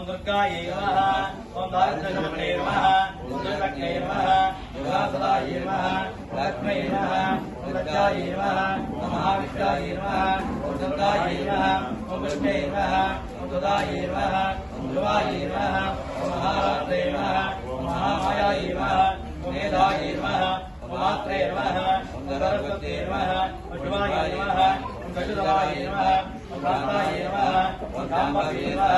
दुर्गायै नमः ओम दारिद्र्यशमने नमः ओम दुर्लक्ष्म्यै नमः दुर्गासदायै नमः लक्ष्म्यै नमः ओम लज्जायै नमः ओम महाविष्टायै नमः ओम दुर्गायै नमः ओम विष्णुयै नमः ओम दुर्गायै नमः ओम ध्रुवायै नमः ओम महारात्रे नमः ओम महामायायै नमः ओम वेदायै नमः ओम मात्रे नमः ओम सरस्वत्यै नमः ओम शिवायै नमः ओम गजुदायै नमः ओम भ्रातायै नमः ओम काम्बायै नमः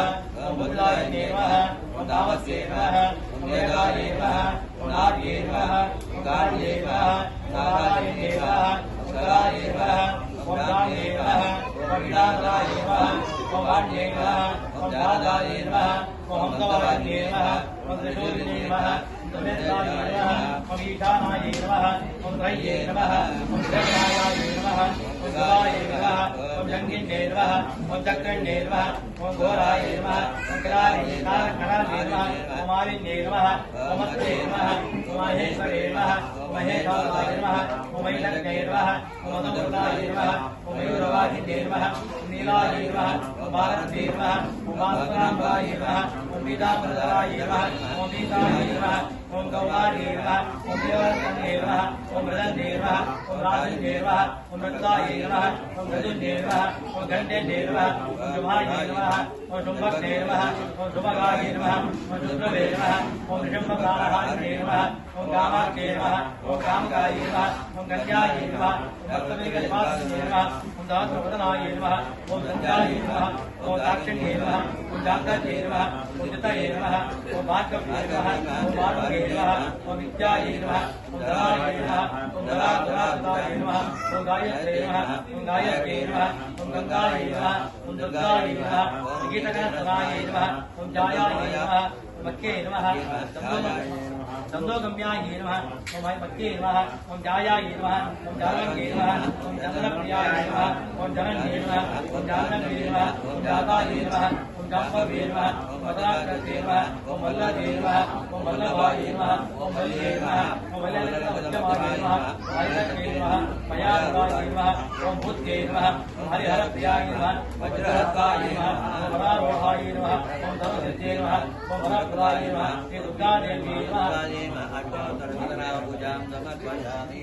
ओम बुद्धायै नमः ओम तामस्यै नमः ओम वेदायै नमः ओम नार्यै नमः ओम कार्यै नमः ओम नारायण्यै नमः ओम करायै नमः ओम दान्यै नमः ओम विनाशायै नमः ओम वाण्यै नमः ओम जादायै नमः ओम हमदवान्यै नमः ओम त्रिशूलिने नमः ओम वेदायै नमः ओम ईशानायै नमः ओम त्रय्ये नमः ओम जगन्नाथायै नमः ओम शिवायै नमः ओम जङ्गिन्ये नमः ओम चक्रण्ये नमः ओम घोरायै नमः ओम करायै नमः ओम आलिन्ये नमः ओम अस्त्रे नमः ओम महेश्वरे नमः ओम महेशाय नमः ओम वैशक्ये नमः ओम अदुर्गाय नमः ओम मयूरवाहिन्ये नमः ओम नीलाय नमः ओम भारते नमः ओम वासुराम्बाय नमः ओम पीताम्बराय नमः ओम सीताय नमः ओम गौरार्ये नमः ओम देवरत्ने नमः ओम मृदन्ये नमः ओम राजन्ये नमः ओम रक्ताय नमः ओम गजुन्ये नमः ओम गण्डन्ये नमः ओम शुभाय नमः ओम शुम्भक्ते नमः ओम शुभगाय नमः ओम शुद्रवे नमः ओम ऋषम्भकाहाय नमः ओम कामाख्ये नमः ओम कामकाय नमः ओम कन्याय नमः ओम भक्तवेगनिवासिने नमः ओम सहस्रवदनाय नमः ओम सञ्जाय नमः ओम दाक्षिण्ये नमः ओम जागृते नमः ओम चितये नमः ओम भार्गव्ये नमः ओम मारुगे नमः ओम विद्याय नमः ओम धनाय नमः ओम धनाधनाय नमः ओम गायत्रे नमः ओम गायत्रे नमः ओम गंगाय नमः ओम दुर्गाय नमः ओम गीतगणसनाय नमः ओम जायाय नमः ओम मक्के नमः चंदोगम्याय नमः ओम मक्के नमः ओम जायाय नमः ओम जागंगे नमः ओम चंद्रप्रियाय नमः ओम जनन्ये नमः ओम जानन्ये नमः ओम जाताय नमः ओम जाम्बवे नमः ओम मदाकृते नमः ओम वल्लभे नमः ओम वल्लभाय नमः ओम वल्ले नमः ओम वल्लभवज्जमाय नमः हरिहरे नमः मयागाय नमः ओम भूत्ये नमः ओम हरिहरप्रियाय नमः वज्रहस्ताय नमः ओम वरारोहाय नमः ओम धनुर्धरे नमः ओम वरप्रदाय नमः श्री दुर्गादेवी नमः अष्टोत्तरशतनाम पूजां समर्पयामि।